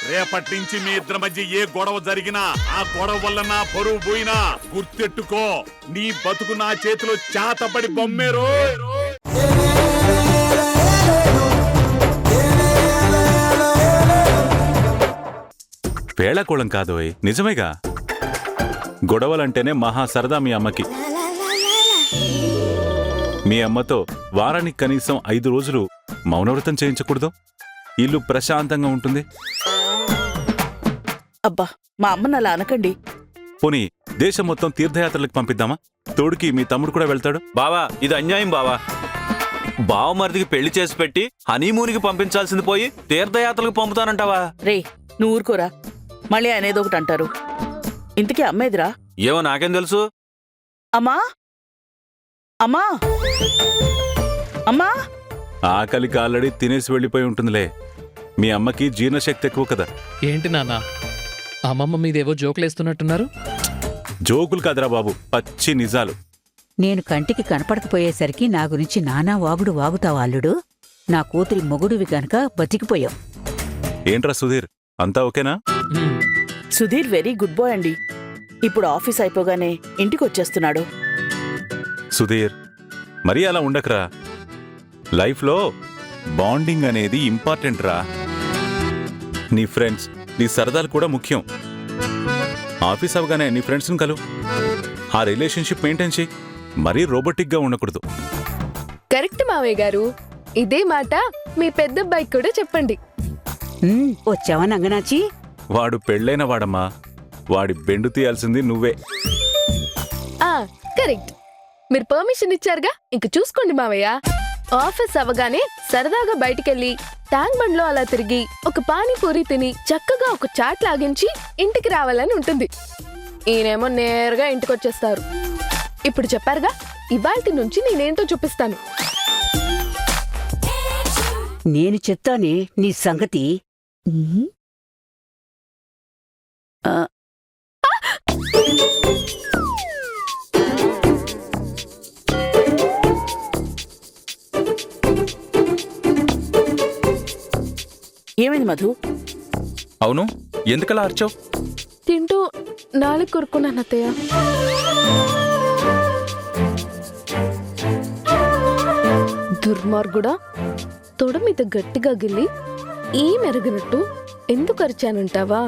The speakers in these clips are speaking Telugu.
రేపటి నుంచి మీ ఇద్దరి మధ్య ఏ గొడవ జరిగినా ఆ గొడవ వల్ల నా పరువు పోయినా గుర్తెట్టుకో, నీ బతుకు నా చేతిలో చాతపడి బొమ్మేరో. పేళకోళం కాదోయ్, నిజమేగా. గొడవలంటేనే మహా సరదా మీ అమ్మకి. మీ అమ్మతో వారానికి కనీసం 5 రోజులు మౌనవ్రతం చేయించకూడదు? ఇల్లు ప్రశాంతంగా ఉంటుంది. అబ్బా, మా అమ్మని అలా అనకండి. పోనీ దేశం మొత్తం తీర్థయాత్రలకు పంపిద్దామా? తోడుకి మీ తమ్ముడు కూడా వెళ్తాడు. బావా, ఇది అన్యాయం బావా. బావమరిదికి పెళ్లి చేసి పెట్టి హనీమూన్కి పంపించాల్సింది పోయి తీర్థయాత్రలకు పంపుతానంటావా? రే, నువ్వు ఊరుకోరా, మళ్ళీ ఆయన ఏదో ఒకటి అంటారు. ఇంతకీ అమ్మేదిరా? ఏమో నాకేం తెలుసు. అమ్మా అమ్మా అమ్మా. ఆకలికి ఆల్రెడీ తినేసి వెళ్ళిపోయి ఉంటుందిలే. మీ అమ్మకి జీర్ణశక్తి ఎక్కువ కదా. ఏంటి నాన్న, అమ్మమ్మ మీదేవో జోకులేస్తున్నట్టున్నారు? జోకులు కాదురా బాబు, పచ్చి నిజాలు. నేను కంటికి కనపడకపోయేసరికి నా గురించి నానా వాగుడు వాగుతావు అల్లుడు. నా కూతురి మొగుడువి గనక బతికిపోయావు. ఏంట్రా సుధీర్, అంతా ఓకేనా? సుధీర్ వెరీ గుడ్ బాయ్ అండి. ఇప్పుడు ఆఫీస్ అయిపోగానే ఇంటికి వచ్చేస్తున్నాడు. సుధీర్, మరీ అలా ఉండకరా. లైఫ్లో బాండింగ్ అనేది ఇంపార్టెంట్ రా. నీ ఫ్రెండ్స్, నీ సరదాలు కూడా ముఖ్యం. ఆఫీస్ అవగానే నీ ఫ్రెండ్స్ని కలు. ఆ రిలేషన్షిప్ మెయింటైన్ చేయి. మరీ రోబోటిక్గా ఉండకూడదు. కరెక్ట్ మావయ్య గారు. ఇదే మాట మీ పెద్దబ్బాయికి కూడా చెప్పండి. వచ్చావా నంగనాచి? వాడు పెళ్ళైన వాడమ్మా. వాడి బెండు తీయాల్సింది నువ్వే. కరెక్ట్. మీరు పర్మిషన్ ఇచ్చారుగా, ఇంక చూసుకోండి మావయ్య. ఆఫీస్ అవగానే సరదాగా బయటికెళ్ళి ట్యాంక్ బండ్లో అలా తిరిగి ఒక పానీపూరి తిని చక్కగా ఒక చాట్ లాగించి ఇంటికి రావాలని ఉంటుంది. ఈయనేమో నేరుగా ఇంటికొచ్చేస్తారు. ఇప్పుడు చెప్పారుగా, ఇవాల్టి నుంచి నేనేంటో చూపిస్తాను. నేను చెప్తానే నీ సంగతి. ఏమైంది మధు? అవును, ఎందుకలా అర్చావు? తింటూ నాలుగు కొరుకున్నాను అత్తయ్య. దుర్మార్గుడా, తొడ మీద గట్టిగా గిల్లి ఈ మెరుగినట్టు ఎందుకు అరిచానంటావా?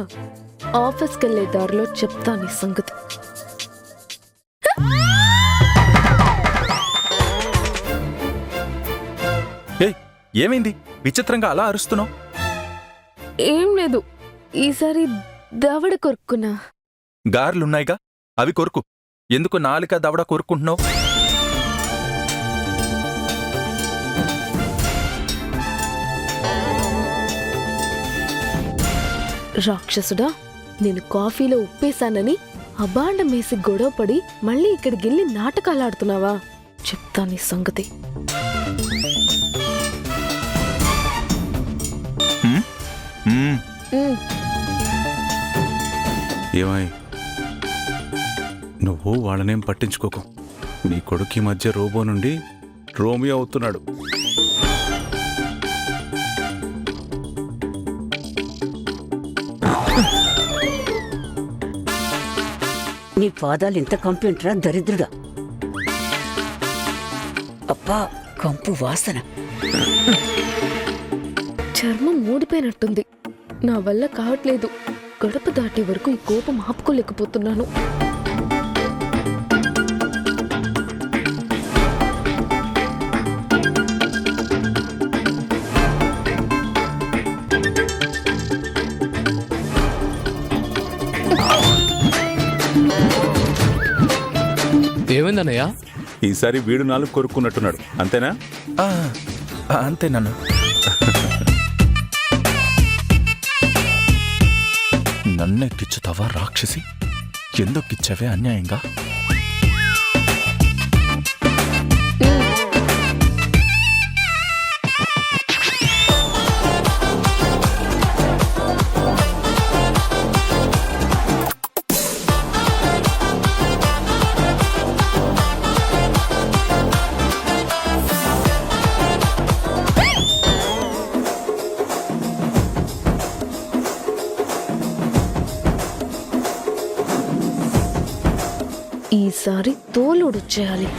ఆఫీస్కెళ్లే దారిలో చెప్తాను ఈ సంగతి. ఏమైంది విచిత్రంగా అలా అరుస్తున్నావు? ఏం లేదు, ఈసారి దవడ కొరుక్కున్నా. గారెలున్నాయిగా, అవి కొరుకు. ఎందుకు నాలుక దవడ కొరుక్కుంటున్నావు? రాక్షసుడా, నేను కాఫీలో ఉప్పేశానని అబాండం వేసి గొడవపడి మళ్ళీ ఇక్కడికెళ్ళి నాటకాలాడుతున్నావా? చెప్తాను ఈ సంగతి. ఏమై, నువ్వు వాళ్ళనేం పట్టించుకోకు. నీ కొడుకు మధ్య రోబో నుండి రోమియో అవుతున్నాడు. నీ పాదాలు ఇంత కంప్యూటరా దరిద్రుడా? అబ్బా, కంపు వాసన. చర్మం ఊడిపోయినట్టుంది. నా వల్ల కావట్లేదు. గడప దాటే వరకు ఈ కోపం ఆపుకోలేకపోతున్నాను. ఏమైందన్నయ్య? ఈసారి వీడు 4 కొరుక్కున్నట్టున్నాడు. అంతేనా? అంతే నాన్న. నన్నెక్కిచ్చుతావా రాక్షసి? ఎందుకిచ్చవే అన్యాయంగా? ఈసారి తోలుడుచ్చేయాలి.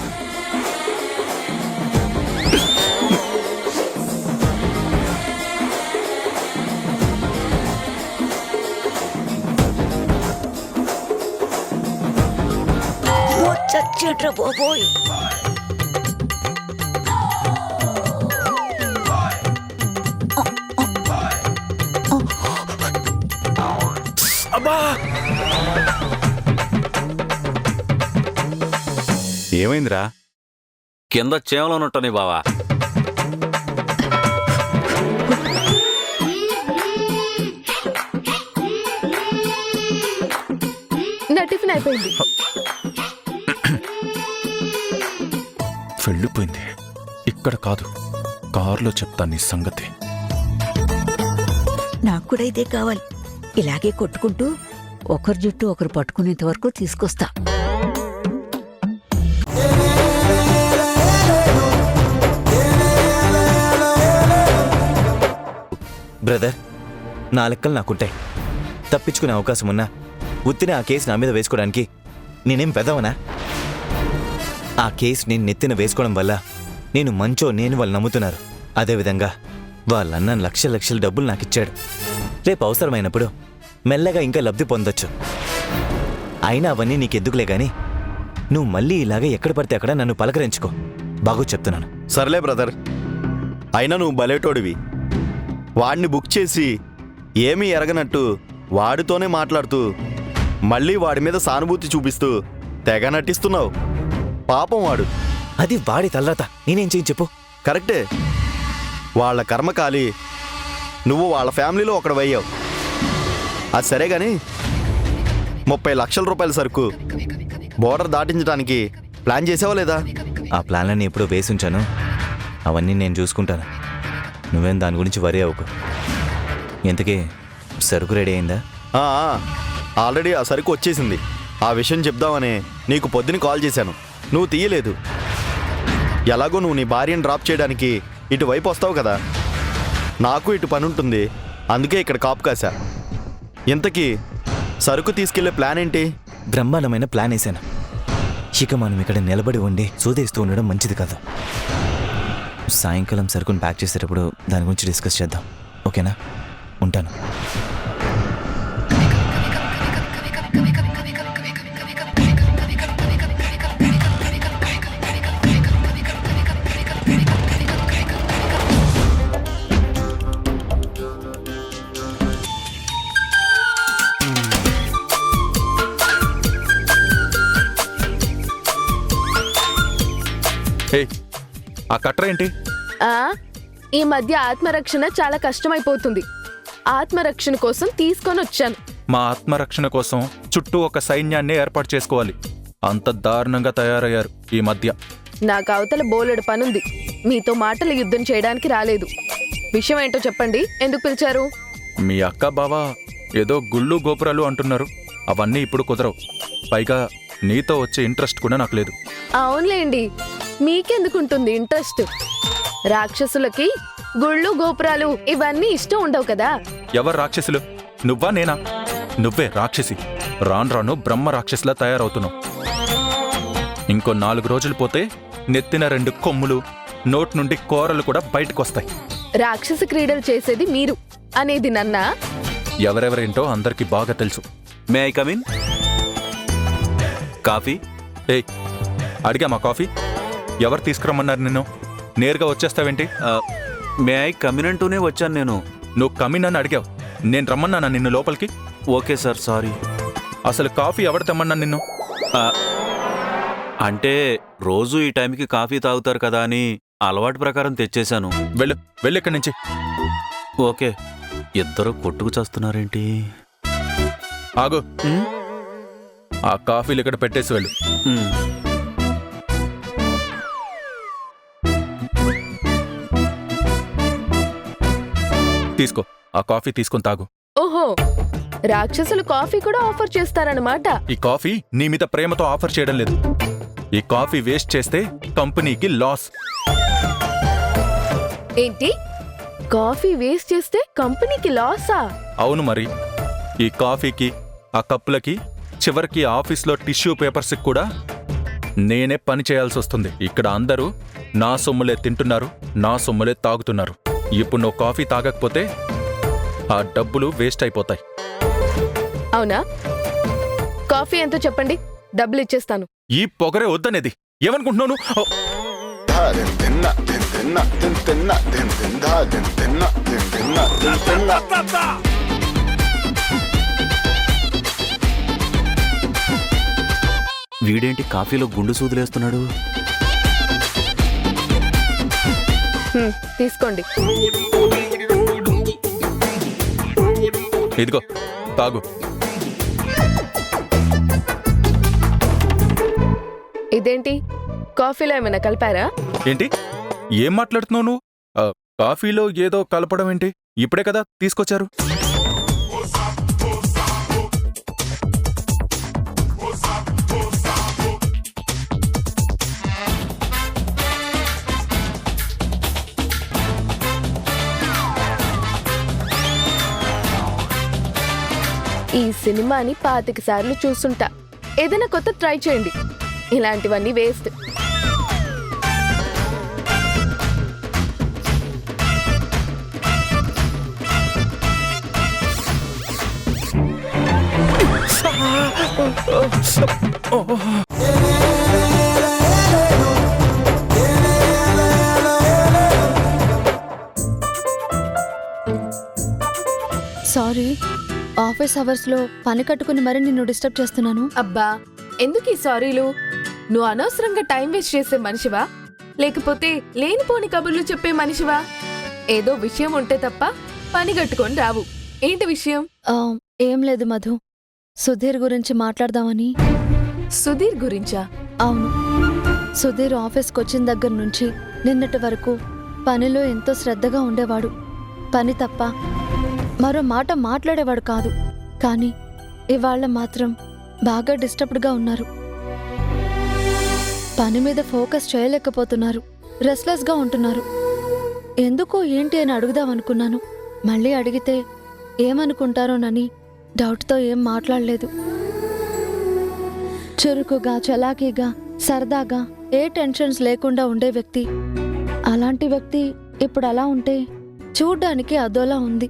బాబోయ్, ఏమైందిరా? కింద చేమలోనుంటాయి బావా. నా టిఫిన్ అయిపోయింది. వెళ్ళిపోయింది. ఇక్కడ కాదు, కారులో చెప్తాను నీ సంగతి. నాకు కూడా ఇదే కావాలి. ఇలాగే కొట్టుకుంటూ ఒకరి జుట్టు ఒకరు పట్టుకునేంత వరకు తీసుకొస్తా. బ్రదర్, నా లెక్కలు నాకుంటాయి. తప్పించుకునే అవకాశం ఉన్నా ఉత్తిన ఆ కేసు నా మీద వేసుకోవడానికి నేనేం పెదవనా? ఆ కేసు నేను నెత్తిన వేసుకోవడం వల్ల నేను మంచో నేను వాళ్ళు నమ్ముతున్నారు. అదేవిధంగా వాళ్ళన్న లక్షల లక్షల డబ్బులు నాకిచ్చాడు. రేపు అవసరమైనప్పుడు మెల్లగా ఇంకా లబ్ధి పొందొచ్చు. అయినా అవన్నీ నీకెందుకులే గాని నువ్వు మళ్ళీ ఇలాగే ఎక్కడ పడితే అక్కడ నన్ను పలకరించుకో. బాగు చెప్తున్నాను. సర్లే బ్రదర్, అయినా నువ్వు బలేటోడివి. వాడిని బుక్ చేసి ఏమీ ఎరగనట్టు వాడితోనే మాట్లాడుతూ మళ్ళీ వాడి మీద సానుభూతి చూపిస్తూ తెగ నటిస్తున్నావు. పాపం వాడు. అది వాడి తలరాత, నేనేం చేయని చెప్పు. కరెక్టే, వాళ్ళ కర్మకాలి నువ్వు వాళ్ళ ఫ్యామిలీలో ఒకడవయ్యావు. అది సరే గాని 30 లక్షల రూపాయల సరుకు బోర్డర్ దాటించడానికి ప్లాన్ చేసావా లేదా? ఆ ప్లాన్లన్నీ ఎప్పుడో వేసుంచాను. అవన్నీ నేను చూసుకుంటాను. నువ్వేం దాని గురించి వరి అవ్వకు. ఇంతకీ సరుకు రెడీ అయిందా? ఆల్రెడీ ఆ సరుకు వచ్చేసింది. ఆ విషయం చెప్దామని నీకు పొద్దున కాల్ చేశాను, నువ్వు తీయలేదు. ఎలాగో నువ్వు నీ భార్యను డ్రాప్ చేయడానికి ఇటువైపు వస్తావు కదా, నాకు ఇటు పని ఉంటుంది, అందుకే ఇక్కడ కాపు కాసా. ఇంతకీ సరుకు తీసుకెళ్లే ప్లాన్ ఏంటి? బ్రహ్మాండమైన ప్లాన్ వేశాను. ఇక మనం ఇక్కడ నిలబడి ఉండి సూదేస్తూ ఉండడం మంచిది కాదు. సాయంకాలం సరుకును ప్యాక్ చేసేటప్పుడు దాని గురించి డిస్కస్ చేద్దాం, ఓకేనా? ఉంటాను. ఆ కట్టర్ ఏంటి? ఈ మధ్య ఆత్మరక్షణ చాలా కష్టమైపోతుంది. ఆత్మరక్షణ కోసం తీసుకొని వచ్చాను. మా ఆత్మరక్షణ కోసం చుట్టూ ఒక సైన్యాన్ని ఏర్పాటు చేసుకోవాలి. అంత దారుణంగా తయారయ్యారు ఈ మధ్య. నాకు అవతల బోలెడు పనుంది. మీతో మాటల యుద్ధం చేయడానికి రాలేదు. విషయం ఏంటో చెప్పండి. ఎందుకు పిలిచారు? మీ అక్క బావ ఏదో గుళ్ళు గోపురాలు అంటున్నారు. అవన్నీ ఇప్పుడు కుదరవు. పైగా నీతో వచ్చే ఇంట్రెస్ట్ కూడా నాకు లేదు. అవునులేండి, మీకెందుకుంటుంది ఇంట్రెస్ట్? రాక్షసులకి గుళ్ళు గోపురాలు ఇవన్నీ ఇష్టం ఉండవు కదా. ఎవరు రాక్షసులు? నువ్వా నేనా? నువ్వే రాక్షసి. రాను రాను బ్రహ్మ రాక్షసులా తయారవుతున్నావు. ఇంకో 4 రోజులు పోతే నెత్తిన 2 కొమ్ములు, నోట్ నుండి కూరలు కూడా బయటకొస్తాయి. రాక్షస క్రీడలు చేసేది మీరు అనేది నన్నా? ఎవరెవరేంటో అందరికీ బాగా తెలుసు. May I come in? Coffee? ఏయ్, అడిగా మా కాఫీ? ఎవరు తీసుకురమ్మన్నారు నిన్ను? నేరుగా వచ్చేస్తావేంటి? మే ఐ కమిన్ అంటూనే వచ్చాను నేను. నువ్వు కమిన్ అని అడిగావు, నేను రమ్మన్నానా నిన్ను లోపలికి? Okay sir, sorry. అసలు కాఫీ ఎవరు తెమ్మన్నా నిన్ను? అంటే రోజు ఈ టైంకి కాఫీ తాగుతారు కదా అని అలవాటు ప్రకారం తెచ్చేశాను. వెళ్ళు ఇక్కడి నుంచి. ఓకే. ఇద్దరు కొట్టుకు చేస్తున్నారేంటి? ఆగు. ఆ కాఫీలు ఇక్కడ పెట్టేసి వెళ్ళు. తీసుకో, ఆ కాఫీ తీసుకొని తాగు. ఓహో, రాక్షసులు కాఫీ కూడా ఆఫర్ చేస్తారన్నమాట. ఈ కాఫీ నీ మీద ప్రేమతో ఆఫర్ చేయడం లేదు. ఈ కాఫీ వేస్ట్ చేస్తే కంపెనీకి లాస్. ఏంటి? కాఫీ వేస్ట్ చేస్తే కంపెనీకి లాసా? అవును మరి. ఈ కాఫీకి, ఆ కప్పులకి చివరికి ఆఫీస్లో టిష్యూ పేపర్స్కి కూడా నేనే పని చేయాల్సి వస్తుంది. ఇక్కడ అందరూ నా సొమ్ములే తింటున్నారు, నా సొమ్ములే తాగుతున్నారు. ఇప్పుడు నువ్వు కాఫీ తాగకపోతే ఆ డబ్బులు వేస్ట్ అయిపోతాయి. అవునా? కాఫీ ఎంతో చెప్పండి, డబ్బులు ఇచ్చేస్తాను. ఈ పొగరే వద్దనేది. ఏమనుకుంటున్నాను? వీడేంటి కాఫీలో గుండు సూదులేస్తున్నాడు? తీసుకోండి. ఇదిగో తాగు. ఇదేంటి, కాఫీలో ఏమైనా కలిపారా? ఏంటి ఏం మాట్లాడుతున్నావు నువ్వు? కాఫీలో ఏదో కలపడం ఏంటి? ఇప్పుడే కదా తీసుకొచ్చారు. ఈ సినిమాని 25 సార్లు చూస్తుంటా. ఏదైనా కొత్త ట్రై చేయండి. ఇలాంటివన్నీ వేస్ట్. సారీ, ఆఫీస్ అవర్స్లో పని కట్టుకుని మరి నిన్ను డిస్టర్బ్ చేస్తున్నాను. అబ్బా, ఎందుకు ఈ సారీలు? నువ్వు అనవసరంగా టైం వేస్ట్ చేసే మనిషివా, లేకపోతే లేనిపోని కబుర్లు చెప్పే మనిషివా? ఏదో విషయం ఉంటే తప్ప పని కట్టుకొని రావు. ఏంటి విషయం? ఏం లేదు మధు, సుధీర్ గురించి మాట్లాడదామని. సుధీర్ గురించా? అవును, సుధీర్ ఆఫీస్కి వచ్చిన దగ్గర నుంచి నిన్నటి వరకు పనిలో ఎంతో శ్రద్ధగా ఉండేవాడు. పని తప్ప మరో మాట మాట్లాడేవాడు కాదు. కానీ ఇవాళ మాత్రం బాగా డిస్టర్బ్డ్గా ఉన్నారు. పని మీద ఫోకస్ చేయలేకపోతున్నారు, రెస్ట్లెస్గా ఉంటున్నారు. ఎందుకో ఏంటి అని అడుగుదామనుకున్నాను. మళ్ళీ అడిగితే ఏమనుకుంటారోనని డౌట్తో ఏం మాట్లాడలేదు. చురుకుగా, చలాకీగా, సరదాగా, ఏ టెన్షన్స్ లేకుండా ఉండే వ్యక్తి. అలాంటి వ్యక్తి ఇప్పుడు అలా ఉంటే చూడ్డానికి అదోలా ఉంది.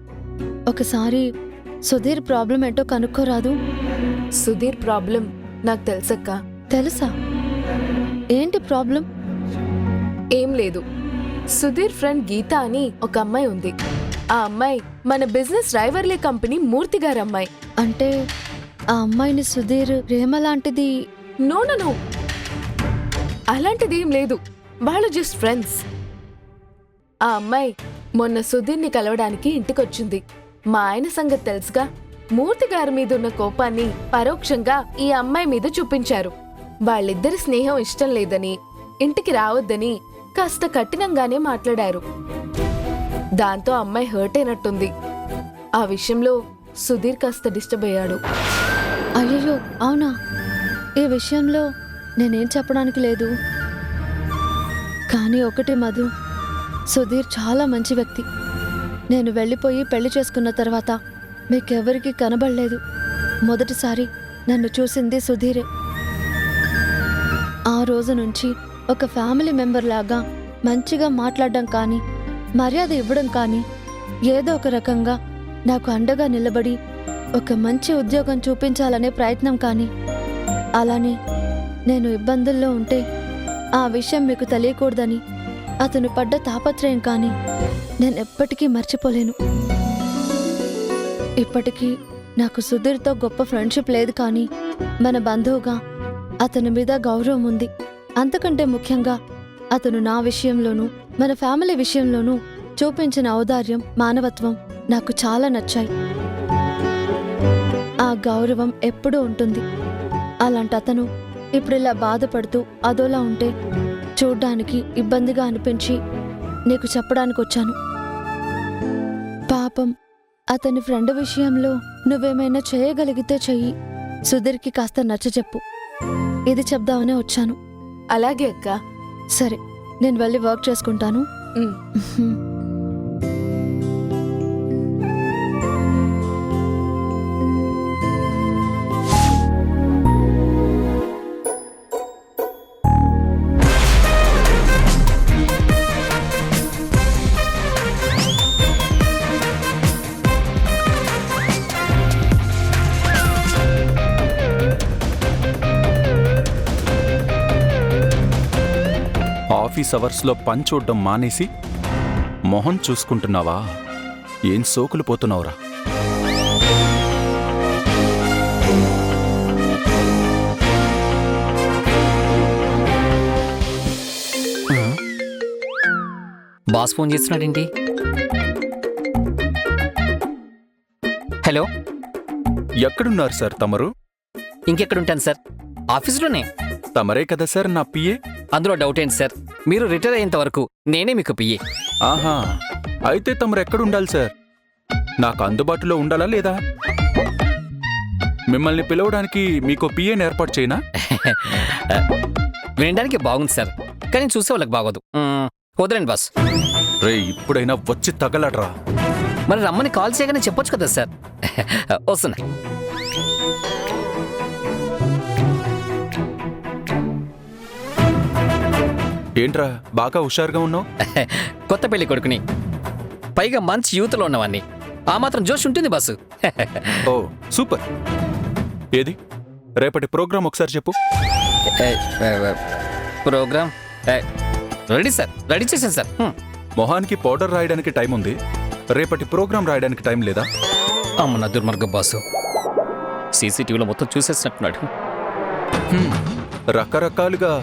ఒకసారి సుధీర్ ప్రాబ్లం ఏంటో కనుక్కోరాదు? సుధీర్ ప్రాబ్లం నాకు తెలుసక్క. తెలుసా? ఏంటి ప్రాబ్లం? ఏం లేదు. సుధీర్ ఫ్రెండ్ గీత అని ఒక అమ్మాయి ఉంది. ఆ అమ్మాయి మన బిజినెస్ రైవర్లీ కంపెనీ మూర్తి గారి అమ్మాయి. అంటే ఆ అమ్మాయిని సుధీర్ ప్రేమ లాంటిది? నో, అలాంటిది ఏం లేదు. వాళ్ళు జస్ట్ ఫ్రెండ్స్. ఆ అమ్మాయి మొన్న సుధీర్ని కలవడానికి ఇంటికొచ్చింది. మా ఆయన సంగతి తెలుసుగా. మూర్తి గారి మీద ఉన్న కోపాన్ని పరోక్షంగా ఈ అమ్మాయి మీద చూపించారు. వాళ్ళిద్దరి స్నేహం ఇష్టం లేదని, ఇంటికి రావద్దని కాస్త కఠినంగానే మాట్లాడారు. దాంతో అమ్మాయి హర్ట్ అయినట్టుంది. ఆ విషయంలో సుధీర్ కాస్త డిస్టర్బ్ అయ్యాడు. అయ్యయ్యో, అవునా? ఈ విషయంలో నేనేం చెప్పడానికి లేదు. కానీ ఒకటి మధు, సుధీర్ చాలా మంచి వ్యక్తి. నేను వెళ్ళిపోయి పెళ్లి చేసుకున్న తర్వాత మీకెవరికి కనబడలేదు. మొదటిసారి నన్ను చూసింది సుధీరే. ఆ రోజు నుంచి ఒక ఫ్యామిలీ మెంబర్ లాగా మంచిగా మాట్లాడడం కానీ, మర్యాద ఇవ్వడం కానీ, ఏదో ఒక రకంగా నాకు అండగా నిలబడి ఒక మంచి ఉద్యోగం చూపించాలనే ప్రయత్నం కానీ, అలానే నేను ఇబ్బందుల్లో ఉంటే ఆ విషయం మీకు తెలియకూడదని అతను పడ్డ తాపత్రయం కానీ నేనెప్పటికీ మర్చిపోలేను. ఇప్పటికీ నాకు సుధీర్తో గొప్ప ఫ్రెండ్షిప్ లేదు, కానీ మన బంధువుగా అతని మీద గౌరవం ఉంది. అంతకంటే ముఖ్యంగా అతను నా విషయంలోనూ మన ఫ్యామిలీ విషయంలోనూ చూపించిన ఔదార్యం, మానవత్వం నాకు చాలా నచ్చాయి. ఆ గౌరవం ఎప్పుడూ ఉంటుంది. అలాంటి అతను ఇప్పుడిలా బాధపడుతూ అదోలా ఉంటే చూడ్డానికి ఇబ్బందిగా అనిపించి నీకు చెప్పడానికి వచ్చాను. పాపం అతని ఫ్రెండ్ విషయంలో నువ్వేమైనా చేయగలిగితే చెయ్యి. సుధీర్కి కాస్త నచ్చచెప్పు. ఇది చెప్దామనే వచ్చాను. అలాగే అక్క. సరే, నేను వెళ్ళి వర్క్ చేసుకుంటాను. ఆఫీస్ అవర్స్లో పని చూడడం మానేసి మొహం చూసుకుంటున్నావా? ఏం సోకులు పోతున్నావురా? బాస్ ఫోన్ చేస్తున్నాడేంటి? హలో, ఎక్కడున్నారు సార్ తమరు? ఇంకెక్కడుంటాను సార్, ఆఫీసులోనే. తమరే కదా సార్ నా పిఏ? అందులో డౌట్ ఏంటి సార్, మీరు రిటైర్ అయ్యేంత వరకు నేనే మీకు పియ్యే. ఆహా, అయితే తమరు ఎక్కడుండాలి సార్? నాకు అందుబాటులో ఉండాలా లేదా? మిమ్మల్ని పిలవడానికి మీకు పిఏని ఏర్పాటు చేయనా? వినడానికి బాగుంది సార్, కానీ చూసే వాళ్ళకి బాగోదు. వదలండి బాస్. రే, ఇప్పుడైనా వచ్చి తగలడ్రా. మరి రమ్మని కాల్ చేయగానే చెప్పొచ్చు కదా సార్. వస్తున్నా. ఏంట్రా బాగా హుషారుగా ఉన్నావు? కొత్త పెళ్లి కొడుకుని, పైగా మంచి యూత్లో ఉన్నవాన్ని, ఆ మాత్రం జోష్ ఉంటుంది బాసు. ఓ సూపర్. ఏది రేపటి ప్రోగ్రాం ఒకసారి చెప్పు. ప్రోగ్రామ్ రెడీ సార్, రెడీ చేశాను సార్. మొహానికి పౌడర్ రాయడానికి టైం ఉంది, రేపటి ప్రోగ్రాం రాయడానికి టైం లేదా? అమ్మ నా దుర్మార్గం బాసు, సీసీటీవీలో మొత్తం చూసేసినట్టున్నాడు. రకరకాలుగా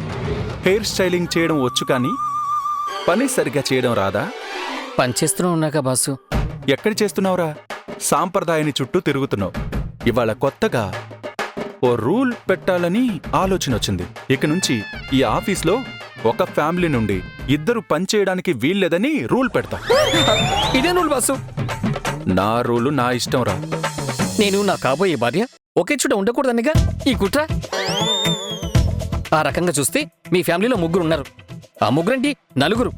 హెయిర్ స్టైలింగ్ చేయడం వచ్చు, కానీ పని సరిగ్గా చేయడం రాదా? పని చేస్తూనే ఉన్నాక బాసు. ఎక్కడ చేస్తున్నావురా? సాంప్రదాయాన్ని చుట్టూ తిరుగుతున్నావు. ఇవాళ కొత్తగా ఓ రూల్ పెట్టాలని ఆలోచన వచ్చింది. ఇక నుంచి ఈ ఆఫీస్లో ఒక ఫ్యామిలీ నుండి ఇద్దరు పనిచేయడానికి వీల్లేదని రూల్ పెడతా. ఇదే రూల్ బాసు? నా రూలు నా ఇష్టం రా. నేను నా కాబోయే భార్య ఒకే చోట ఉండకూడదనిగా ఈ కుట్ర. ఆ రకంగా చూస్తే మీ ఫ్యామిలీలో ముగ్గురు ఉన్నారు. ఆ ముగ్గురంటి నలుగురు.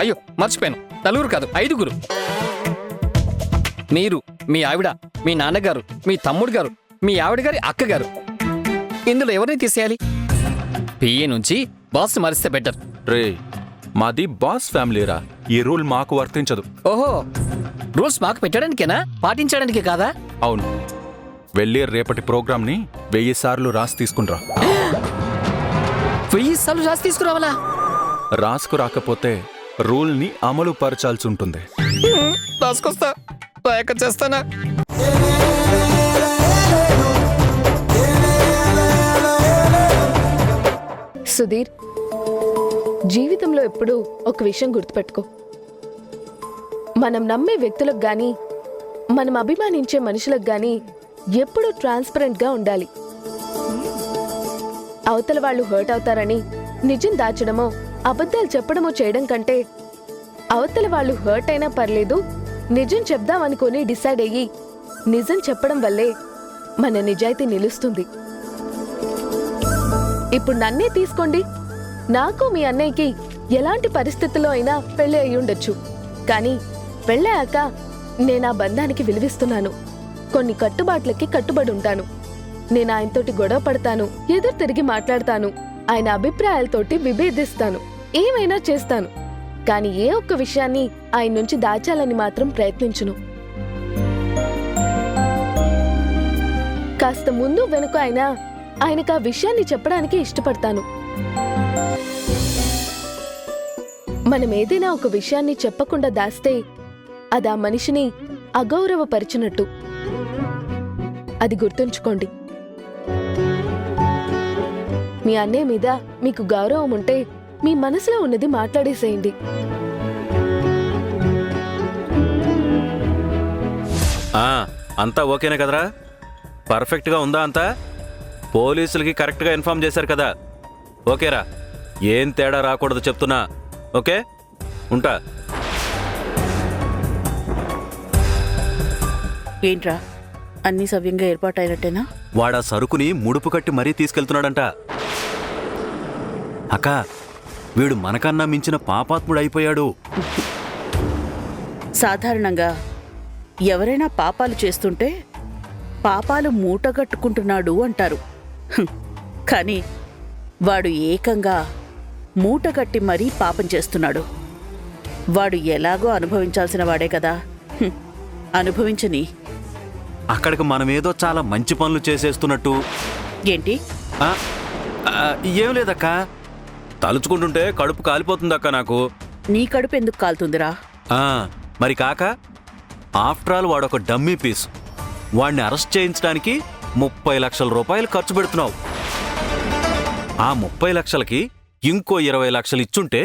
అయ్యో మర్చిపోయాను, నలుగురు కాదు 5గురు. మీరు, మీ ఆవిడ, మీ నాన్నగారు, మీ తమ్ముడు గారు, మీ ఆవిడ గారి అక్కగారు. ఇందులో ఎవరిని తీసేయాలి? పిఏ నుంచి బాస్ మారిస్తే బెటర్. రే, మాది బాస్ ఫ్యామిలీరా, ఈ రూల్ మాకు వర్తించదు. ఓహో, రూల్స్ మాకు పెట్టడానికేనా, పాటించడానికి కాదా? అవును. వెళ్ళి రేపటి ప్రోగ్రాంని 1000 సార్లు రాసి తీసుకునిరా. 1000 సార్లు రాసి తీసుకురావాలా? రాసుకు రాకపోతే రూల్ని అమలు పరచాల్సి ఉంటుంది. రాసుకొస్తా, రాయక చేస్తానా? సుధీర్, జీవితంలో ఎప్పుడూ ఒక విషయం గుర్తుపెట్టుకో. మనం నమ్మే వ్యక్తులకు గాని, మనం అభిమానించే మనుషులకు గాని ఎప్పుడూ ట్రాన్స్పరెంట్గా ఉండాలి. అవతల వాళ్ళు హర్ట్ అవుతారని నిజం దాచడమో అబద్ధాలు చెప్పడమో చేయడం కంటే, అవతల వాళ్ళు హర్ట్ అయినా పర్లేదు నిజం చెప్దామనుకొని డిసైడ్ అయ్యి నిజం చెప్పడం వల్లే మన నిజాయితీ నిలుస్తుంది. ఇప్పుడు నన్నే తీసుకోండి. నాకు మీ అన్నయ్యకి ఎలాంటి పరిస్థితుల్లో అయినా పెళ్లి అయి ఉండొచ్చు, కానీ పెళ్ళాక నేను ఆ బంధానికి విలువిస్తున్నాను. కొన్ని కట్టుబాట్లకి కట్టుబడి ఉంటాను. నేను ఆయనతోటి గొడవ పడతాను, ఎదురు తిరిగి మాట్లాడతాను, ఆయన అభిప్రాయాలతోటి విభేదిస్తాను, ఏమైనా చేస్తాను. కానీ ఏ ఒక్క విషయాన్ని ఆయన నుంచి దాచాలని మాత్రం ప్రయత్నించును. కాస్త ముందు వెనుక అయినా ఆయనకు ఆ విషయాన్ని చెప్పడానికి ఇష్టపడతాను. మనం ఏదైనా ఒక విషయాన్ని చెప్పకుండా దాస్తే అది ఆ మనిషిని అగౌరవపరిచినట్టు. అది గుర్తుంచుకోండి. మీ అన్నయ్య మీద మీకు గౌరవం ఉంటే మీ మనసులో ఉన్నది మాట్లాడేసేయండి. అంతా ఓకేనా కదరా? పర్ఫెక్ట్గా ఉందా అంతా? పోలీసులకి కరెక్ట్గా ఇన్ఫార్మ్ చేశారు కదా? ఓకేరా, ఏం తేడా రాకూడదు చెప్తున్నా. ఓకే, ఉంటా. ఏంట్రా, అన్ని సవ్యంగా ఏర్పాటైనట్టేనా? వాడా సరుకుని ముడుపు కట్టి మరీ తీసుకెళ్తున్నాడంట. అక్క, వీడు మనకన్నా మించిన పాపాత్ముడు అయిపోయాడు. సాధారణంగా ఎవరైనా పాపాలు చేస్తుంటే పాపాలు మూటగట్టుకుంటున్నాడు అంటారు. కానీ వాడు ఏకంగా మూటగట్టి మరీ పాపం చేస్తున్నాడు. వాడు ఎలాగో అనుభవించాల్సిన వాడే కదా, అనుభవించని. అక్కడికి మనమేదో చాలా మంచి పనులు చేసేస్తున్నట్టు. ఏంటి? ఏం లేదక్క, తలుచుకుంటుంటే కడుపు కాలిపోతుందక్క నాకు. నీ కడుపు ఎందుకు కాలుతుందిరా? ఆ, మరి కాక ఆఫ్టర్ ఆల్ వాడొక డమ్మీ పీస్. వాడిని అరెస్ట్ చేయించడానికి 30 లక్షల రూపాయలు ఖర్చు పెడుతున్నావు. ఆ 30 లక్షలకి ఇంకో 20 లక్షలు ఇచ్చుంటే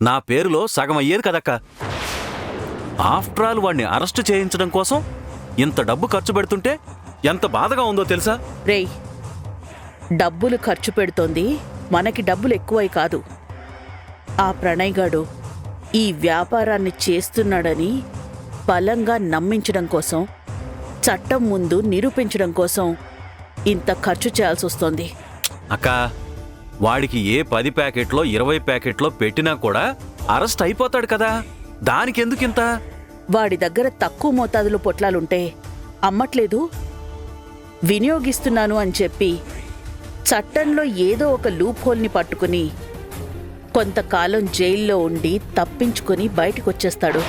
నా పేరులో సగం అయ్యేది కదక్క. ఆఫ్టర్ ఆల్ వాడిని అరెస్ట్ చేయించడం కోసం ఇంత డబ్బు ఖర్చు పెడుతుంటే ఎంత బాధగా ఉందో తెలుసా? రేయ్, డబ్బులు ఖర్చు పెడుతోంది మనకి డబ్బులు ఎక్కువై కాదు. ఆ ప్రణయ్ గాడు ఈ వ్యాపారాన్ని చేస్తున్నాడని బలంగా నమ్మించడం కోసం, చట్టం ముందు నిరూపించడం కోసం ఇంత ఖర్చు చేయాల్సి వస్తోంది. అక్క, వాడికి ఏ 10 ప్యాకెట్లో 20 ప్యాకెట్లో పెట్టినా కూడా అరెస్ట్ అయిపోతాడు కదా, దానికెందుకింత? వాడి దగ్గర తక్కువ మోతాదులో పొట్లాలుంటే అమ్మట్లేదు, వినియోగిస్తున్నాను అని చెప్పి చట్టంలో ఏదో ఒక లూప్ హోల్ని పట్టుకుని కొంతకాలం జైల్లో ఉండి తప్పించుకొని బయటకొచ్చేస్తాడు.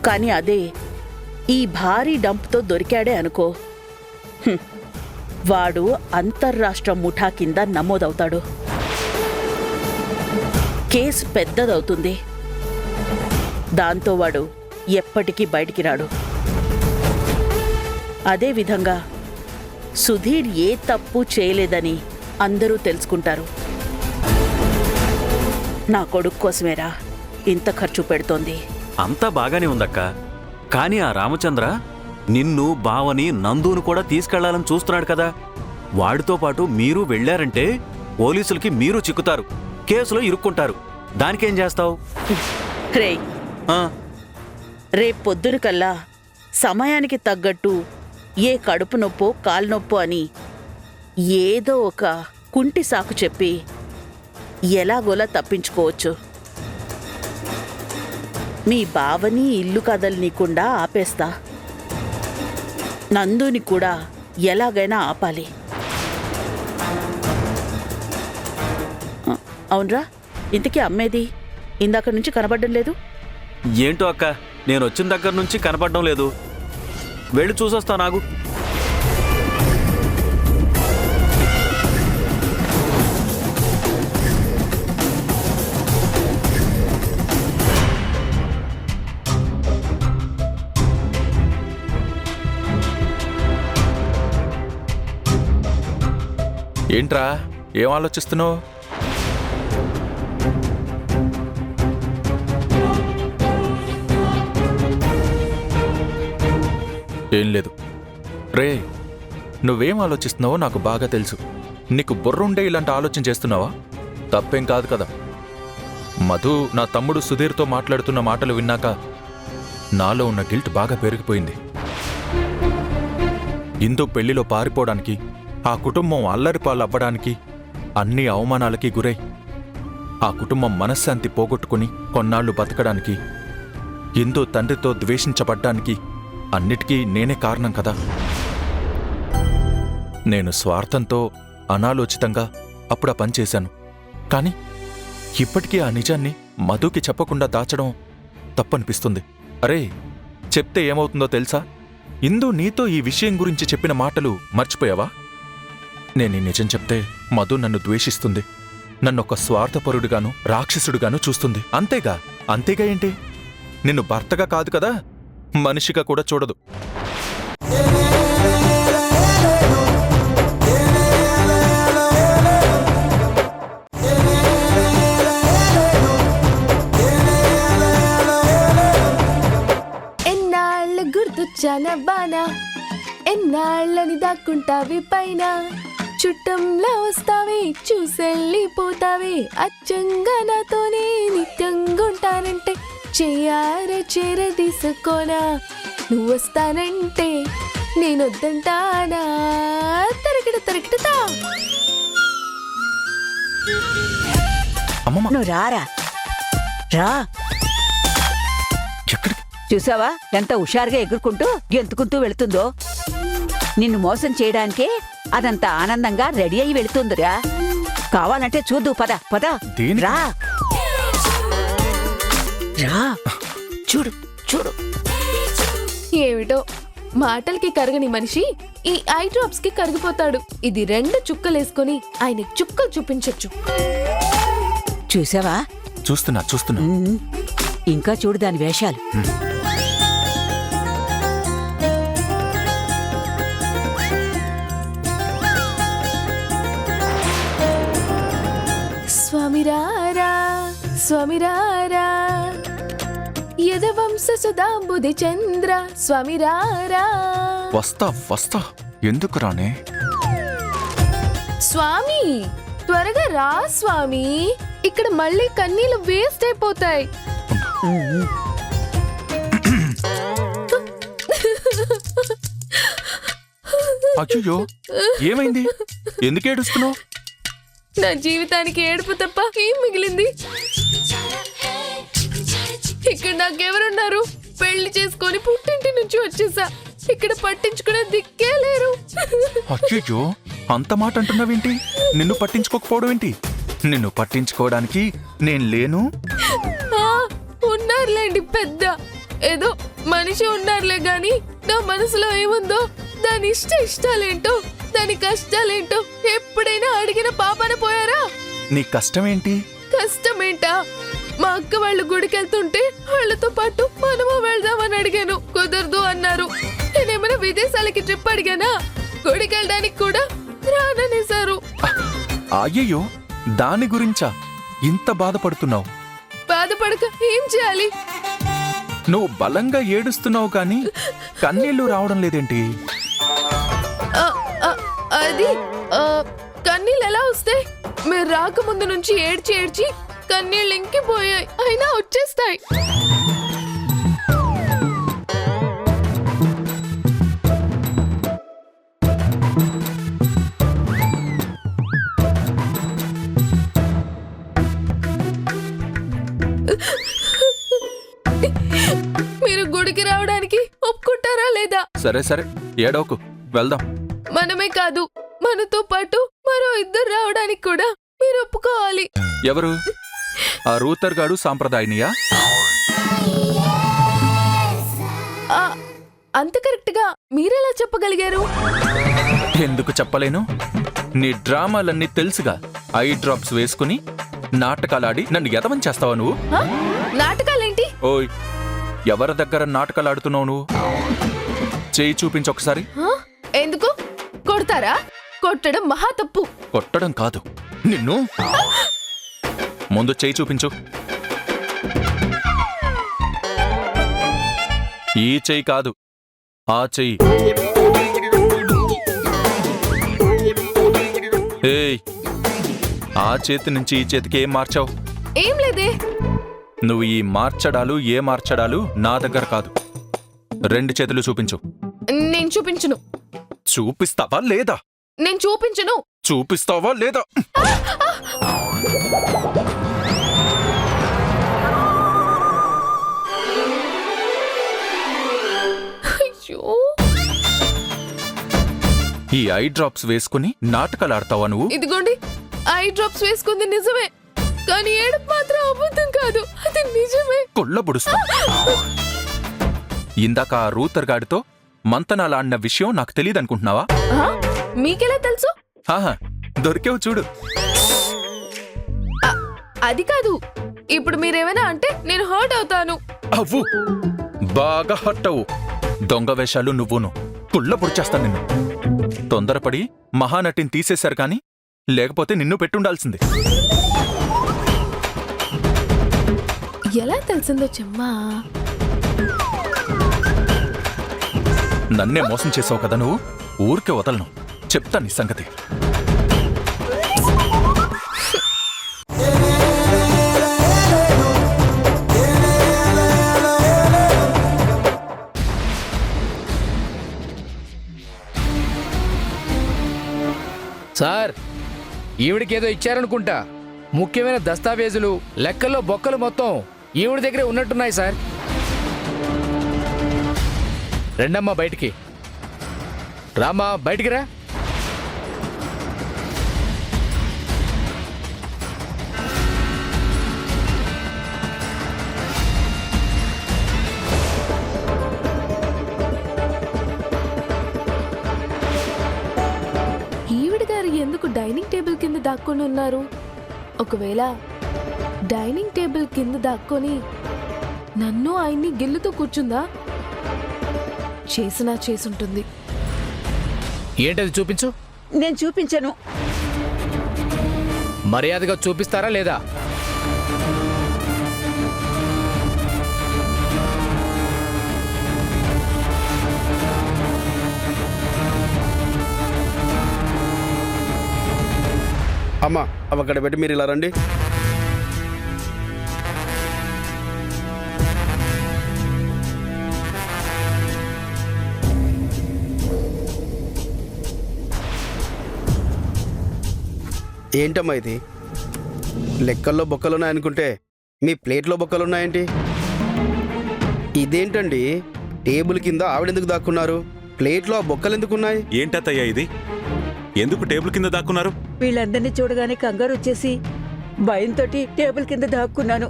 కానీ అదే ఈ భారీ డంప్తో దొరికాడే అనుకో, వాడు అంతర్రాష్ట్ర ముఠా కింద నమోదవుతాడు. కేసు పెద్దదవుతుంది. దాంతో వాడు ఎప్పటికీ బయటికి రాడు. అదేవిధంగా సుధీర్ ఏ తప్పు చేయలేదని అందరూ తెలుసుకుంటారు. నా కొడుకు కోసమేరా ఇంత ఖర్చు పెడుతోంది. అంతా బాగానే ఉందక్క, కానీ ఆ రామచంద్ర నిన్ను, బావని, నందును కూడా తీసుకెళ్లాలని చూస్తున్నాడు కదా. వాడితో పాటు మీరు వెళ్ళారంటే పోలీసులకి మీరు చిక్కుతారు, కేసులో ఇరుక్కుంటారు. దానికేం చేస్తావు? రేయ్, రేపొద్దున కల్లా సమయానికి తగ్గట్టు ఏ కడుపు నొప్పో కాలు నొప్పో అని ఏదో ఒక కుంటి సాకు చెప్పి ఎలాగోలా తప్పించుకోవచ్చు. మీ బావని ఇల్లు కదలనీకుండా ఆపేస్తా. నందుని కూడా ఎలాగైనా ఆపాలి. అవునరా, ఇంతకీ అమ్మేది ఇందాక నుంచి కనబడడం లేదు? ఏంటో అక్క, నేను వచ్చిన దగ్గర నుంచి కనపడడం లేదు. వెళ్ళి చూసొస్తా నాగు. ఏంట్రా, ఏం ఆలోచిస్తున్నావు? ఏం లేదు రే, నువ్వేం ఆలోచిస్తున్నావో నాకు బాగా తెలుసు. నీకు బుర్రుండే ఇలాంటి ఆలోచన చేస్తున్నావా? తప్పేం కాదు కదా. మధు నా తమ్ముడు సుధీర్తో మాట్లాడుతున్న మాటలు విన్నాక నాలో ఉన్న గిల్ట్ బాగా పెరిగిపోయింది. ఇందు పెళ్లిలో పారిపోవడానికి, ఆ కుటుంబం అల్లరిపాలవ్వడానికి, అన్ని అవమానాలకి గురై ఆ కుటుంబం మనశ్శాంతి పోగొట్టుకుని కొన్నాళ్లు బతకడానికి, ఇందు తండ్రితో ద్వేషించబడ్డానికి అన్నిటికీ నేనే కారణం కదా. నేను స్వార్థంతో అనాలోచితంగా అప్పుడా పనిచేశాను. కాని ఇప్పటికీ ఆ నిజాన్ని మధుకి చెప్పకుండా దాచడం తప్పనిపిస్తుంది. అరే, చెప్తే ఏమవుతుందో తెలుసా? ఇందు నీతో ఈ విషయం గురించి చెప్పిన మాటలు మర్చిపోయావా? నేను నిజం చెప్తే మధు నన్ను ద్వేషిస్తుంది, నన్నొక స్వార్థపరుడుగాను రాక్షసుడుగాను చూస్తుంది. అంతేగా ఏంటి? నిన్ను భర్తగా కాదు కదా, మనిషిగా కూడా చూడదు. ఎన్నాళ్ళ గుర్తొచ్చాన బానా, ఎన్నాళ్ళని దాక్కుంటావి పైన, చుట్టంలో వస్తావే చూసెళ్ళిపోతావే, అచ్చంగా నాతోనే నిత్యంగుంటానంటే చెయ్యారే చేరదీసుకోనా, నువ్వు వస్తానంటే నేనొద్దంటానా, తరగడతా. నువ్వు రారా, రా. చూసావా ఎంత హుషారుగా ఎగురుకుంటూ గెంతుకుంటూ వెళుతుందో? నిన్ను మోసం చేయడానికే అదంతా ఆనందంగా రెడీ అయి వెళుతుందిరా. కావాలంటే చూద్దు, పద పద, రా రా. చూడు చూడు. ఏమిటో మాటలకి కరగని మనిషి ఈ ఐ డ్రాప్స్ కి కరిగిపోతాడు. ఇది 2 చుక్కలేసుకొని ఆయన చుక్కలు చూపించొచ్చు. చూసావా? చూస్తున్నా. ఇంకా చూడు దాని వేషాలు. స్వామిరారా స్వామిరారా యదవంశ సుధాంబుది చంద్ర స్వామిరారా. వస్తా ఎందుకు రానే? స్వామి త్వరగా రా స్వామి, ఇక్కడ మళ్ళీ కన్నీళ్లు వేస్ట్ అయిపోతాయి. అయ్యో ఏమైంది? ఎందుకు ఏడుస్తున్నావు? నా జీవితానికి ఏడుపు తప్ప ఏం మిగిలింది? ఇక్కడ నాకెవరున్నారు? పెళ్లి చేసుకొని పుట్టింటి నుంచి వచ్చేసా. ఇక్కడ పట్టించుకునే దిక్కే లేరు. అయ్యో అంత మాట అంటున్నావేంటి? నిన్ను పట్టించుకోకపోవడం ఏంటి? నిన్ను పట్టించుకోవడానికి నేను లేను. ఉన్నారులేండి పెద్ద ఏదో మనిషి ఉన్నారులే గాని నా మనసులో ఏముందో, దాని ఇష్టాలేంటో, దాని కష్టాలేంటో ఎప్పుడైనా అడిగిన పాపన పోయారా? నీ కష్టమేంటి? కష్టమేంటా? మా అక్క వాళ్ళు గుడికెళ్తుంటే వాళ్ళతో పాటు మనము వెళ్దామని అడిగాను, కుదరదు అన్నారు. నేనేమైనా విదేశాలకి ట్రిప్ అడిగానా? గుడికెళ్ళడానికి కూడా రాననేశారు. అయ్యయ్యో దాని గురించా ఇంత బాధపడుతున్నావు? బాధపడక ఏం చేయాలి? నువ్వు బలంగా ఏడుస్తున్నావు కానీ కన్నీళ్లు రావడం లేదేంటి? అది కన్నీళ్ళు ఎలా వస్తాయి? మీరు రాకముందు నుంచి ఏడ్చి కన్నీళ్ళు ఇంకిపోయాయి, అయినా వచ్చేస్తాయి. మీరు గుడికి రావడానికి ఒప్పుకుంటారా లేదా? సరే ఏడవకు, వెళ్దాం. మనమే కాదు, మనతో పాటు మరో 2 రావడానికి కూడా మీరు ఒప్పుకోవాలి. ఎవరు? ఆ రూతర్ గాడు సాంప్రదాయనియా? అంత కరెక్ట్ గా మీరెలా చెప్పగలిగారు? ఎందుకు చెప్పలేను? నీ డ్రామాలన్నీ తెలుసుగా. ఐ డ్రాప్స్ వేసుకుని నాటకాలాడి నన్ను ఎదవం చేస్తావా నువ్వు? నాటకాలేంటి? ఓయ్ ఎవరి దగ్గర నాటకాలాడుతున్నావు నువ్వు? చేయి చూపించు ఒకసారి. ఎందుకు కొడతారా? కొట్టడం మహా తప్పు. కొట్టడం కాదు, నిన్ను. ముందు చేయి చూపించు. ఈ చెయ్యి కాదు, ఆ చెయ్యి. ఏయ్ ఆ చేతి నుంచి ఈ చేతికి ఏం మార్చావు? ఏం లేదే. నువ్వు ఈ మార్చడాలు నా దగ్గర కాదు. 2 చేతులు చూపించు. నేను చూపించును. చూపిస్తావా లేదా? నేను చూపించను. చూపిస్తావా లేదా? అయ్యో ఈ ఐ డ్రాప్స్ వేసుకుని నాటకాలాడతావా నువ్వు? ఇదిగోండి, ఐ డ్రాప్స్ వేసుకుంది నిజమే, కానీ ఏడుపు మాత్రం అబద్ధం కాదు, అది నిజమే. కొల్లబుడుస్తా. ఇందాక ఆ రూతర్ గాడితో మంతనాలాడిన విషయం నాకు తెలియదనుకుంటున్నావా? మీకెలా తెలుసు? ఆహా దొరికేవు చూడు. అది కాదు, ఇప్పుడు మీరేమైనా అంటే నేను హర్ట్ అవుతాను. అవ్వు, బాగా హర్ట్ అవ్వు. దొంగ వేషాలు నువ్వును. కుళ్ళబుడు చేస్తాను నిన్ను. తొందరపడి మహానటిని తీసేశారు కానీ లేకపోతే నిన్ను పెట్టుండాల్సింది. ఎలా తెలిసిందో చెమ్మా? నన్నే మోసం చేసావు కదా నువ్వు. ఊరికే వదలను, చెప్తా నీ సంగతి. సార్ ఈవిడికేదో ఇచ్చారనుకుంటా. ముఖ్యమైన దస్తావేజులు, లెక్కల్లో బొక్కలు మొత్తం ఈవిడ దగ్గరే ఉన్నట్టున్నాయి సార్. రెండమ్మా బయటికి. రామ్మా బయటికి రా. డైనింగ్ టేబుల్ కింద దాక్కొని ఉన్నారు. ఒకవేళ డైనింగ్ టేబుల్ కింద దాక్కొని నన్ను ఆయన్ని గిల్లుతూ కూర్చుందా? చేసినా చేసుంటుంది. ఏంటది చూపించు. నేను చూపించను. మర్యాదగా చూపిస్తారా లేదా? అమ్మా అవి అక్కడ పెట్టి మీరు ఇలా రండి. ఏంటమ్మా ఇది? లెక్కల్లో బొక్కలున్నాయనుకుంటే మీ ప్లేట్లో బొక్కలున్నాయేంటి? ఇదేంటండి, టేబుల్ కింద ఆవిడెందుకు దాక్కున్నారు? ప్లేట్లో ఆ బొక్కలు ఎందుకున్నాయి? ఏంటత్తయ్యా ఇది? ఎందుకు టేబుల్ కింద దాక్కున్నారు? వీళ్ళందరినీ చూడగానే కంగారు వచ్చేసి భయంతో టేబుల్ కింద దాక్కున్నాను.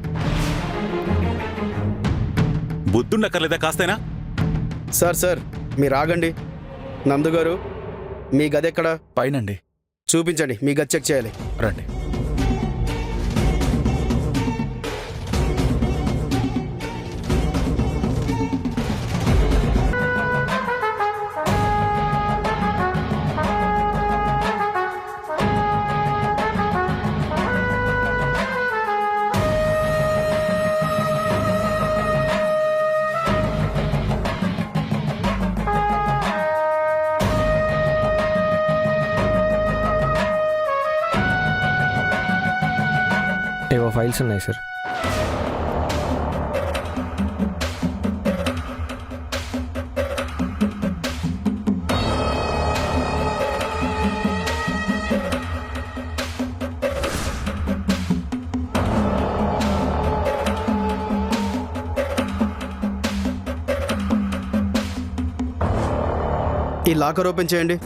బుద్ధుండక్కర్లేదా కాస్తైనా? సార్ మీరు ఆగండి. నందు గారు, మీ గది ఎక్కడ? పైనండి. చూపించండి, మీ గది చెక్ చేయాలి. రండి. ఏవో ఫైల్స్ ఉన్నాయి సార్. ఈ లాకర్ ఓపెన్ చేయండి.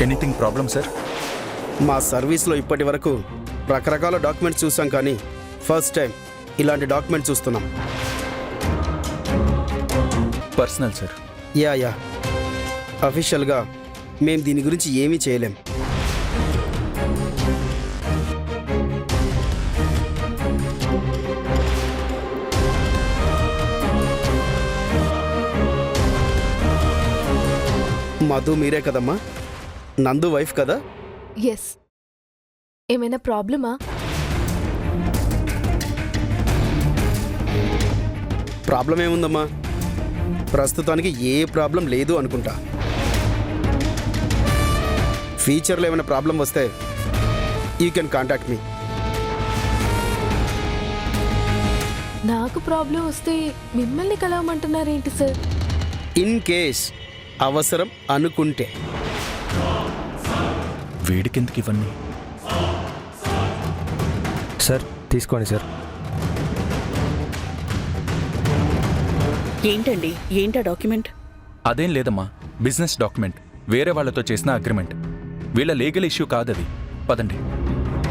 Anything problem sir? మా సర్వీస్లో ఇప్పటి వరకు రకరకాల డాక్యుమెంట్స్ చూసాం, కానీ ఫస్ట్ టైం ఇలాంటి డాక్యుమెంట్ చూస్తున్నాం. Personal sir. యా అఫీషియల్గా మేము దీని గురించి ఏమీ చేయలేం. మధు మీరే కదమ్మా? నందు వైఫ్ కదా? ఎస్. ఏమైనా ప్రాబ్లమా? ప్రాబ్లం ఏముందమ్మా? ప్రస్తుతానికి ఏ ప్రాబ్లం లేదు అనుకుంటా. ఫ్యూచర్లో ఏమైనా ప్రాబ్లం వస్తే యూ కెన్ కాంటాక్ట్ మీ. నాకు ప్రాబ్లం వస్తే మిమ్మల్ని కలవమంటున్నారేంటి సార్? ఇన్ కేస్ అవసరం అనుకుంటే. వీడికెందుకు ఇవన్నీ? సార్ తీసుకోండి సార్. ఏంటండి, ఏంటా డాక్యుమెంట్? అదేం లేదమ్మా, బిజినెస్ డాక్యుమెంట్. వేరే వాళ్ళతో చేసిన అగ్రిమెంట్. వీళ్ళ లీగల్ ఇష్యూ కాదది. పదండి.